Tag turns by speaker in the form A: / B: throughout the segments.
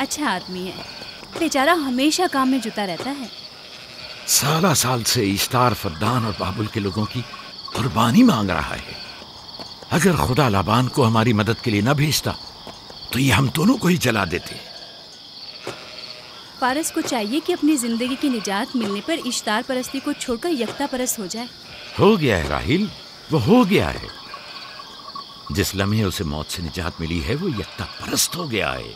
A: اچھا آدمی ہے، بیچارہ ہمیشہ کام میں جتا رہتا ہے۔
B: سالہ سال سے اشتار فدان اور بابل کے لوگوں کی قربانی مانگ رہا ہے۔ اگر خدا لابان کو ہماری مدد کے لیے نہ بھیجتا تو یہ ہم دونوں کو ہی جلا دیتے۔
A: فارس کو چاہیے کہ اپنی زندگی کی نجات ملنے پر اشتار پرستی کو چھوڑ کر یکتا پرست ہو جائے۔
B: ہو گیا ہے راحیل، وہ ہو گیا ہے۔ جس لمحے اسے موت سے نجات ملی ہے وہ یکتا پرست ہو گیا ہے۔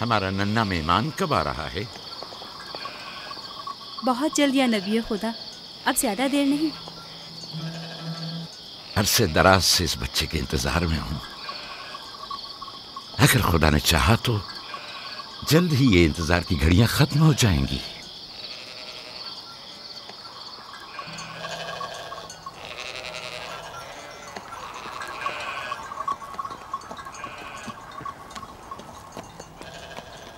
B: ہمارا ننھا مہمان کب آ رہا ہے؟
A: بہت جلد یا نبی خدا، اب زیادہ دیر نہیں۔
B: عرصے دراز سے اس بچے کے انتظار میں ہوں۔ اگر خدا نے چاہا تو جلد ہی یہ انتظار کی گھڑیاں ختم ہو جائیں گی۔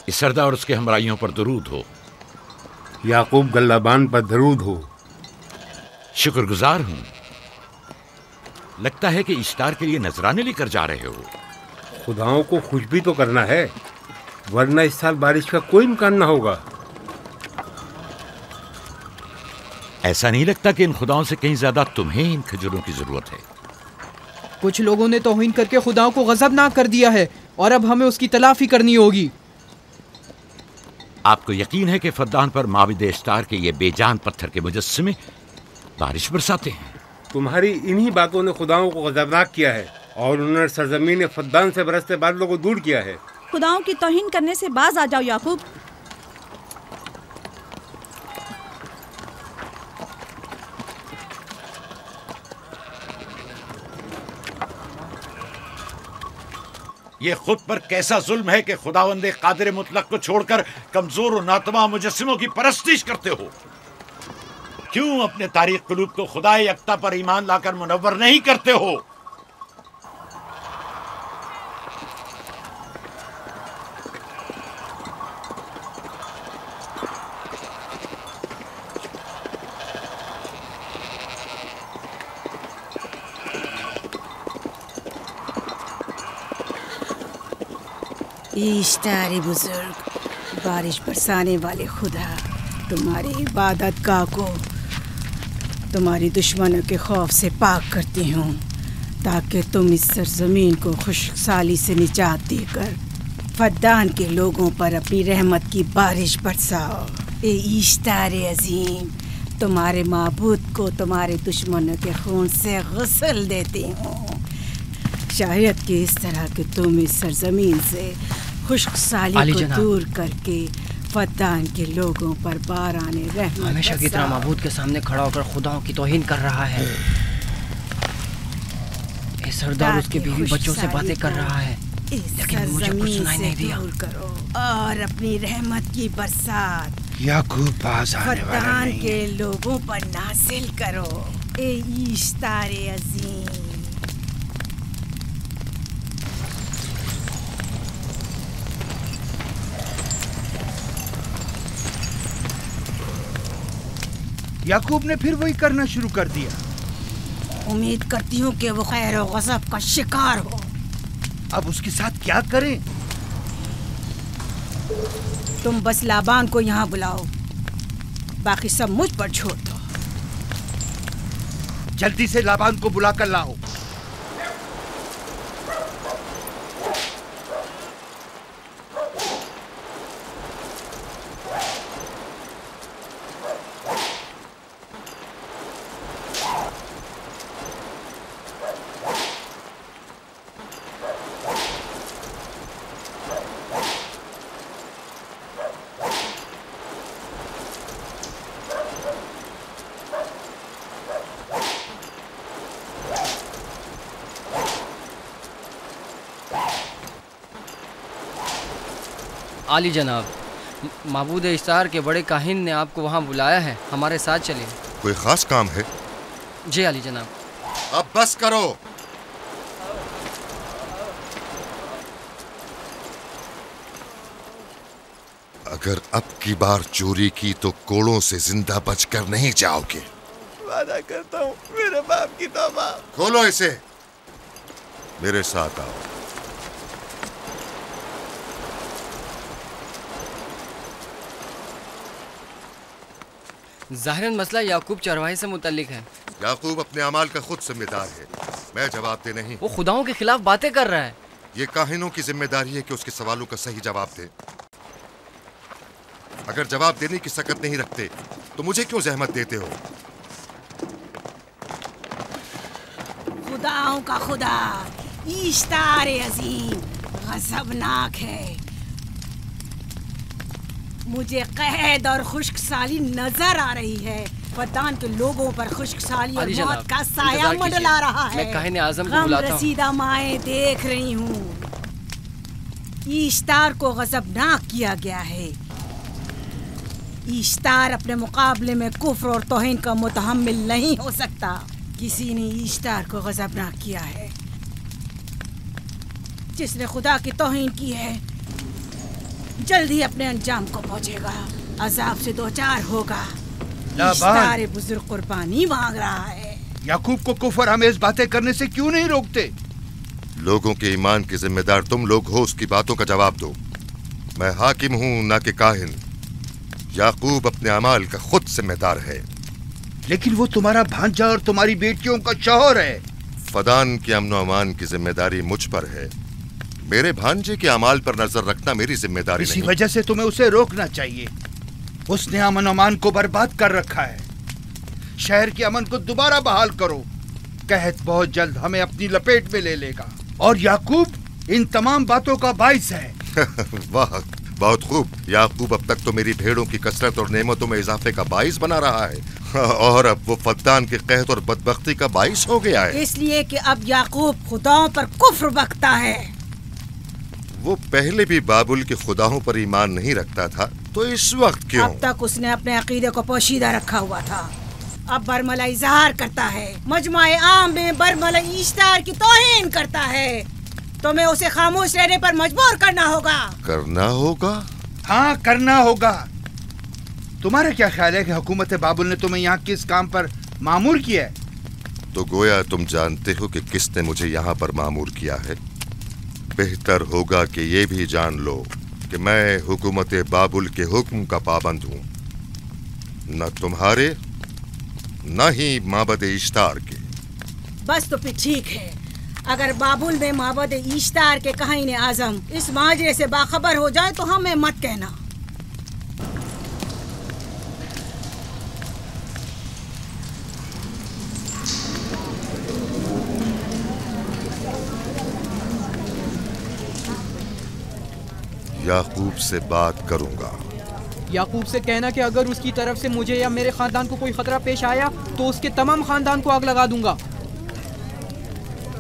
B: اس سردار اور اس کے ہمراہیوں پر درود ہو۔
C: یعقوب گلابان پر درود ہو۔
B: شکر گزار ہوں۔ لگتا ہے کہ اشتار کے لیے نذرانے لے کر جا رہے ہو۔
C: خداؤں کو خوش بھی تو کرنا ہے، ورنہ اس سال بارش کا کوئی امکان نہ ہوگا۔
B: ایسا نہیں لگتا کہ ان خداؤں سے کہیں زیادہ تمہیں ان کھجوروں کی ضرورت ہے؟
D: کچھ لوگوں نے توہین کر کے خداؤں کو غضبناک کر دیا ہے اور اب ہمیں اس کی تلافی کرنی ہوگی۔
B: آپ کو یقین ہے کہ فدان پر معبد اشتار کے یہ بے جان پتھر کے مجسمے بارش برساتے ہیں؟
C: تمہاری انہی باتوں نے خداؤں کو غضبناک کیا ہے اور انہوں نے سرزمین فدان سے برستے بادلوں کو دور کیا ہے۔
E: خداؤں کی توہین کرنے سے باز آ جاؤ یعقوب۔
B: یہ خود پر کیسا ظلم ہے کہ خداوند قادر مطلق کو چھوڑ کر کمزور و ناتواں مجسموں کی پرستش کرتے ہو؟ کیوں اپنے تاریخ قلوب کو خدا یکتا پر ایمان لا کر منور نہیں کرتے ہو؟
F: اشتار بزرگ، بارش برسانے والے خدا، تمہاری عبادت گاہ کو تمہاری دشمنوں کے خوف سے پاک کرتی ہوں تاکہ تم اس سرزمین کو خشک سالی سے نجات دے کر فدان کے لوگوں پر اپنی رحمت کی بارش برساؤ۔ اے اشتار عظیم، تمہارے معبود کو تمہارے دشمنوں کے خون سے غسل دیتی ہوں، شاید کہ اس طرح کہ تم اس سرزمین سے خشک سالی کو دور کر کے فدان کے لوگوں پر باران رحمت
D: ہمیشہ کی طرح معبود کے سامنے کھڑا ہو کر خداؤں کی توہین کر رہا ہے۔ اے سردار اس کے بیوی بچوں سے باتیں کر رہا ہے لیکن مجھے کچھ سنائی نہیں دیا۔
F: کرو اور اپنی رحمت کی برسات
G: یعقوب باز آنے والا
F: فدان
G: نہیں۔
F: کے لوگوں پر نازل کرو۔ اے اشتار عظیم،
G: یعقوب نے پھر وہی کرنا شروع کر دیا۔
F: امید کرتی ہوں کہ وہ خیر و غضب کا شکار ہو۔
G: اب اس کے ساتھ کیا کریں؟
F: تم بس لابان کو یہاں بلاؤ، باقی سب مجھ پر چھوڑ دو۔
G: جلدی سے لابان کو بلا کر لاؤ۔
D: عالی جناب، معبود اشتار کے بڑے کاہن نے آپ کو وہاں بلایا ہے، ہمارے ساتھ چلیں۔
H: کوئی خاص کام ہے؟
D: جی عالی جناب۔
H: اب بس کرو۔ اگر اب کی بار چوری کی تو کوڑوں سے زندہ بچ کر نہیں جاؤ گے۔
I: وعدہ کرتا ہوں، میرے باپ کی توبہ۔
H: کھولو اسے۔ मेरे साथ आओ।
I: ज़ाहिरन मसला याकूब चरवाहे से मुतल्लिक है।
H: याकूब अपने अमाल का खुद जिम्मेदार है, मैं जवाब दे नहीं।
I: वो खुदाओं के खिलाफ बातें कर रहा है।
H: ये काहिनों की जिम्मेदारी है कि उसके सवालों का सही जवाब दे। अगर जवाब देने की सकत नहीं रखते तो मुझे क्यों जहमत देते हो?
F: खुदाओं का खुदा इश्तार अजीम गजबनाक है। मुझे कैद और खुश्कसाली नजर आ रही है। फद्दान के लोगों पर खुश्कसाली और मौत का साया मंडला रहा है।
I: मैं काहिन आज़म को बुलाता हूं।
F: रसीदा माएँ देख रही हूँ। इश्तार को गजबनाक किया गया है। इश्तार अपने मुकाबले में कुफ्र और तौहीन का मुतहम्मिल नहीं हो सकता। किसी ने इश्तार को गजबनाक किया है। जिसने खुदा की तौहीन की है जल्द ही अपने अंजाम को पहुंचेगा, अजाब से दो चार होगा। इश्तार बुजुर्ग कुर्बानी मांग रहा है।
G: याकूब को कुफर हमें बातें करने से क्यों नहीं रोकते?
H: लोगों के ईमान के जिम्मेदार तुम लोग हो, उसकी बातों का जवाब दो। मैं हाकिम हूँ ना कि काहिन। याकूब अपने अमाल का खुद जिम्मेदार है।
G: लेकिन वो तुम्हारा भांजा और तुम्हारी बेटियों का शौहर है।
H: फदान के अमन अमान की जिम्मेदारी मुझ पर है। मेरे भांजे के अमाल पर नजर रखना मेरी जिम्मेदारी नहीं।
G: इसी वजह से तुम्हें उसे रोकना चाहिए। उसने अमन अमान को बर्बाद कर रखा है। शहर के अमन को दोबारा बहाल करो। कहत बहुत जल्द हमें अपनी लपेट में ले लेगा और याकूब इन तमाम बातों का बाइस है।
H: वाह, बहुत खूब। याकूब अब तक तो मेरी भेड़ों की कसरत और नेमतों में इजाफे का बाइस बना रहा है और अब वो फद्दान के कहत और बदबख्ती का बाइस हो गया है।
F: इसलिए कि अब याकूब खुदाओं पर कुफ्र बकता है।
H: वो पहले भी बाबुल के खुदाओं पर ईमान नहीं रखता था, तो इस वक्त क्यों?
F: अब तक उसने अपने अकीदे को पोशीदा रखा हुआ था। अब बरमला इजहार करता है, मजमाए आम में बरमला इश्तार की तौहीन करता है। तुम्हें उसे खामोश रहने पर मजबूर करना होगा।
H: करना होगा?
G: हाँ, करना होगा। तुम्हारा क्या ख्याल है कि हुकूमत बाबुल ने तुम्हें यहाँ किस काम पर मामूर किया है?
H: तो गोया तुम जानते हो कि किसने मुझे यहाँ पर मामूर किया है। बेहतर होगा कि ये भी जान लो कि मैं हुकूमत बाबुल के हुक्म का पाबंद हूँ, न तुम्हारे न ही माबद इश्तार के।
F: बस तो फिर ठीक है। अगर बाबुल में माबद इश्तार के काहिन आजम इस माजरे से बाखबर हो जाए तो हमें मत कहना।
H: याकूब से बात करूंगा।
D: याकूब से कहना कि अगर उसकी तरफ से मुझे या मेरे खानदान को कोई खतरा पेश आया तो उसके तमाम खानदान को आग लगा दूंगा।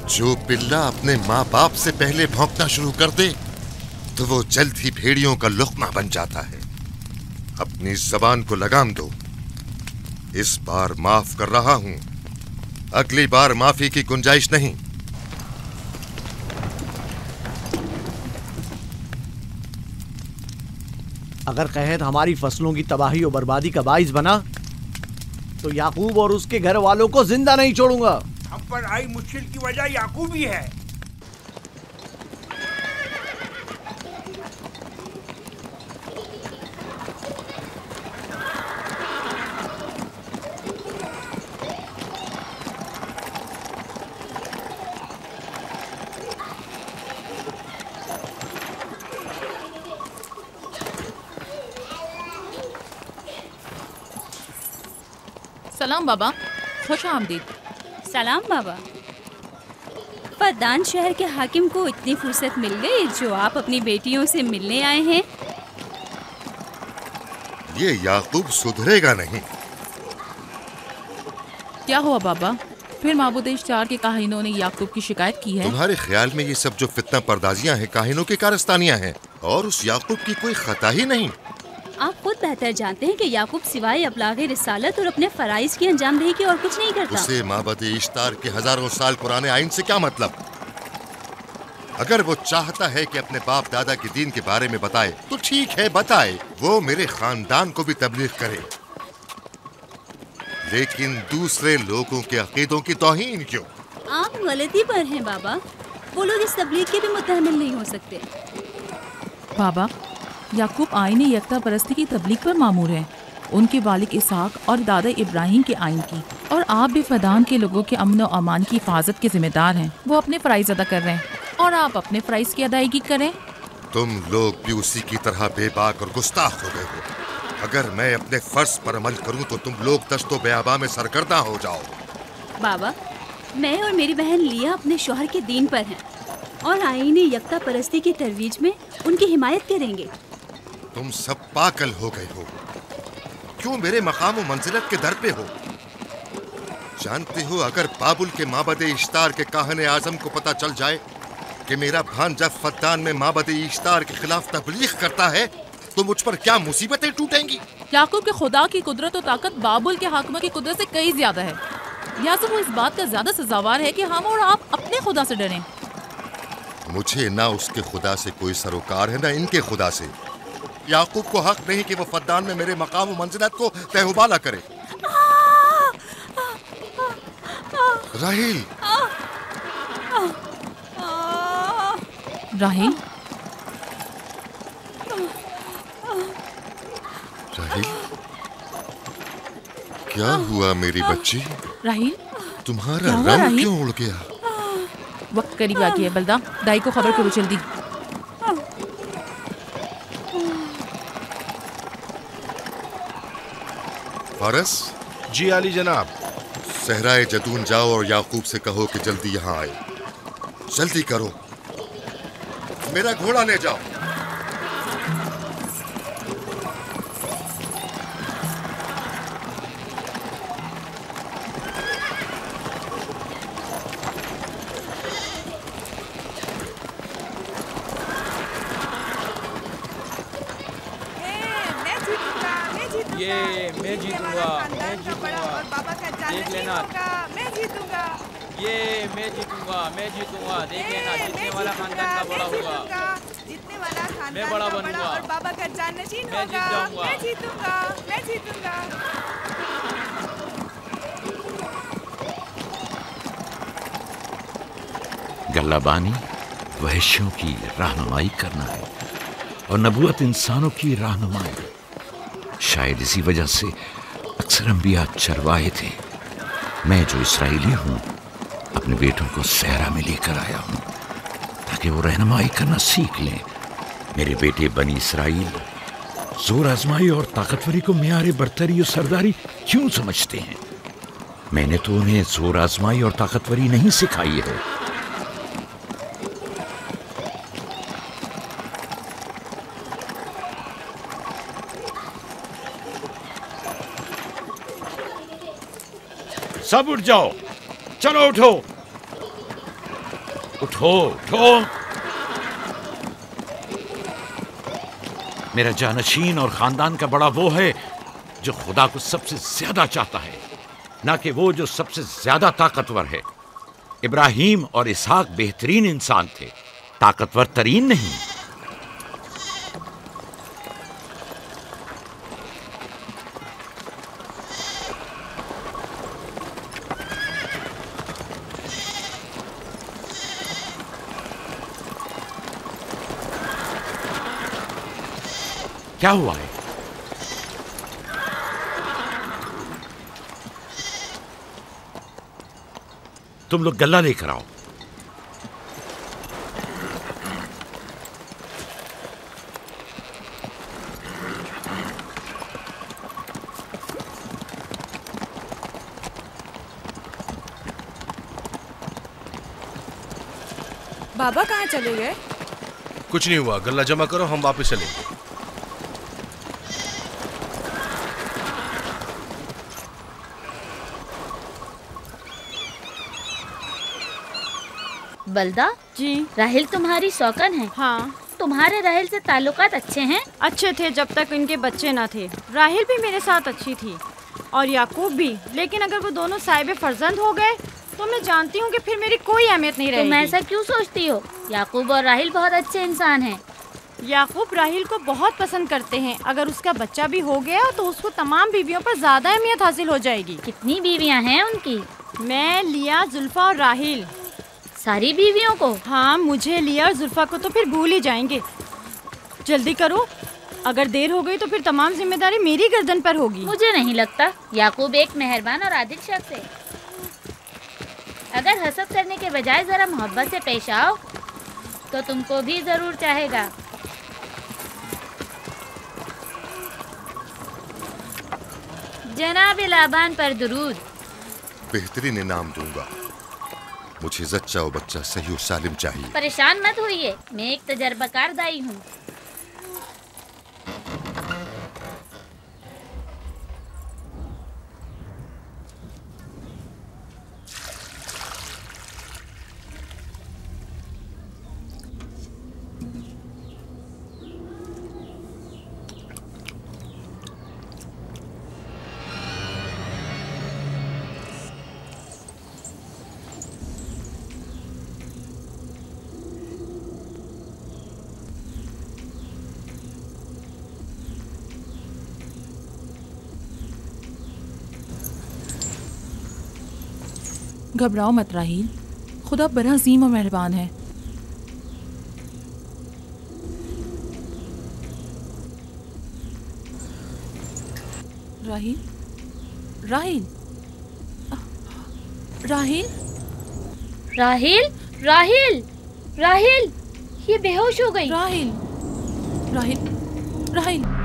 H: जो पिल्ला अपने माँ बाप से पहले भौंकना शुरू कर दे तो वो जल्द ही भेड़ियों का लुक़मा बन जाता है। अपनी जबान को लगाम दो। इस बार माफ कर रहा हूं, अगली बार माफी की गुंजाइश नहीं।
J: अगर कहत हमारी फसलों की तबाही और बर्बादी का बाइस बना तो याकूब और उसके घर वालों को जिंदा नहीं छोड़ूंगा।
G: हम पर आई मुश्किल की वजह याकूब ही है।
K: सलाम बाबा, खुश आमदीद।
A: सलाम बाबा। फद्दान शहर के हाकिम को इतनी फुर्सत मिल गई जो आप अपनी बेटियों से मिलने आए हैं।
H: ये याकूब सुधरेगा नहीं।
K: क्या हुआ बाबा? फिर माबूद इश्तार के काहिनों ने याकूब की शिकायत की है?
H: तुम्हारे ख्याल में ये सब जो फितना पर्दाजियां हैं काहिनों की कारस्तानियां हैं और उस याकूब की कोई खता ही नहीं।
A: आप खुद बेहतर जानते हैं कि याकूब सिवाय अबलागे रिसालत और अपने फराइज की अंजामदही के और कुछ नहीं करता।
H: उसे माबद इश्तार के हजारों साल पुराने आइन से क्या मतलब? अगर वो चाहता है कि अपने बाप दादा के दीन के बारे में बताए तो ठीक है, बताए। वो मेरे खानदान को भी तबलीग करे, लेकिन दूसरे लोगों के अकीदों की तौहीन क्यों?
A: आप गलती पर हैं बाबा। वो लोग इस तबलीग के भी मुतहम्मिल नहीं हो सकते।
K: बाबा, याकूब आईन यकता परस्ती की तबलीग पर मामूर हैं, उनके वालिद इसहाक और दादा इब्राहिम के आइन की, और आप भी फदान के लोगों के अमन और अमान की हिफाजत के जिम्मेदार हैं। वो अपने फ़राइज़ अदा कर रहे हैं और आप अपने फ़राइज़ की अदायगी करें।
H: तुम लोग भी उसी की तरह बेबाक और गुस्ताख हो गए हो। अगर मैं अपने फर्ज पर अमल करूं तो तुम लोग दश्तो बेआबा में सरगर्दा हो जाओ।
A: बाबा, मैं और मेरी बहन लिया अपने शौहर के दीन पर हैं और आईन यकता परस्ती की तरवीज में उनकी हिमायत करेंगे।
H: तुम सब पागल हो गए हो। क्यों मेरे मकाम व मंजिलत के दर पे हो? जानते हो, अगर बाबुल के माबद इश्तार के काहने आजम को पता चल जाए कि मेरा भांजा फद्दान में माबद इश्तार के खिलाफ तबलीग करता है तो मुझ पर क्या मुसीबतें टूटेंगी।
K: याकूब के खुदा की कुदरत और ताकत बाबुल के हाकिम की कुदरत से कई ज्यादा है। याकूब वो इस बात का ज्यादा सजावार है कि हम और आप अपने खुदा से डरें।
H: मुझे ना उसके खुदा से कोई सरोकार है ना इनके खुदा से। याकूब को हक नहीं कि वो फद्दान में मेरे मकाम व मंजिलत को तहबाला करे। राहिल,
K: राहिल,
H: राहिल, क्या हुआ मेरी बच्ची?
K: राहिल,
H: तुम्हारा रंग क्यों उड़ गया?
K: वक्त करीब आ गया है। बलदा, दाई को खबर करो जल्दी।
H: फारस?
L: जी आली जनाब।
H: सहराए जदून जाओ और याकूब से कहो कि जल्दी यहाँ आए। जल्दी करो, मेरा घोड़ा ले जाओ।
D: मैं जीतूंगा, देख लेना।
M: मैं जीतूंगा,
D: मैं जीतूंगा, देख लेना। जीतने वाला खानदान का बड़ा होगा,
M: जीतने वाला खानदान
D: मैं बड़ा बनूंगा
M: और बाबा का जाननशीन
D: मैं जीत जाऊंगा।
M: मैं जीतूंगा, मैं जीतूंगा।
B: गल्लाबानी वहशियों की रहनुमाई करना है और नबूवत इंसानों की रहनुमाई। शायद इसी वजह से अक्सर अंबिया चरवाहे थे। मैं जो इसराइली हूँ अपने बेटों को सहरा में लेकर आया हूँ ताकि वो रहनुमाई करना सीख लें। मेरे बेटे बनी इसराइल जोर आजमाई और ताकतवरी को मियारे बरतरी और सरदारी क्यों समझते हैं? मैंने तो उन्हें जोर आजमाई और ताकतवरी नहीं सिखाई है। सब उठ जाओ, चलो उठो, उठो, उठो। मेरा जानशीन और खानदान का बड़ा वो है जो खुदा को सबसे ज्यादा चाहता है, ना कि वो जो सबसे ज्यादा ताकतवर है। इब्राहिम और इसहाक बेहतरीन इंसान थे, ताकतवर तरीन नहीं। क्या हुआ है? तुम लोग गल्ला लेकर आओ।
M: बाबा कहाँ चले गए?
L: कुछ नहीं हुआ, गल्ला जमा करो, हम वापस चलेंगे।
N: बलदा जी, राहिल तुम्हारी सौकन है?
M: हाँ।
N: तुम्हारे राहिल से ताल्लुकात अच्छे हैं?
M: अच्छे थे जब तक इनके बच्चे ना थे। राहिल भी मेरे साथ अच्छी थी और याकूब भी, लेकिन अगर वो दोनों साहिब फर्जंद हो गए तो मैं जानती हूँ कि फिर मेरी कोई अहमियत नहीं रहेगी।
N: तुम ऐसा क्यों सोचती हो? याकूब और राहिल बहुत अच्छे इंसान हैं।
M: याकूब राहिल को बहुत पसंद करते हैं। अगर उसका बच्चा भी हो गया तो उसको तमाम बीवियों पर ज्यादा अहमियत हासिल हो जाएगी।
N: कितनी बीवियाँ हैं उनकी?
M: मैं, लिया, जुल्फा और राहिल।
N: सारी बीवियों को?
M: हाँ, मुझे, लिया और जुल्फा को तो फिर भूल ही जाएंगे। जल्दी करो, अगर देर हो गई तो फिर तमाम जिम्मेदारी मेरी गर्दन पर होगी।
N: मुझे नहीं लगता। याकूब एक मेहरबान और आदिल शख्स है। अगर हसद करने के बजाय जरा मोहब्बत से पेश आओ तो तुमको भी जरूर चाहेगा। जनाब लाबान पर दुरूद।
H: बेहतरीन इनाम दूंगा। मुझे जच्चा और बच्चा सही और सालिम चाहिए।
N: परेशान मत होइए, मैं एक तजर्बाकार दाई हूँ।
K: घबराओ मत राहील, खुदा बड़ा अजीम और मेहरबान है। राहील, राहील, राहील,
N: राहील, राहील, राहील, ये बेहोश हो गई।
K: राहील, राहील, राहील।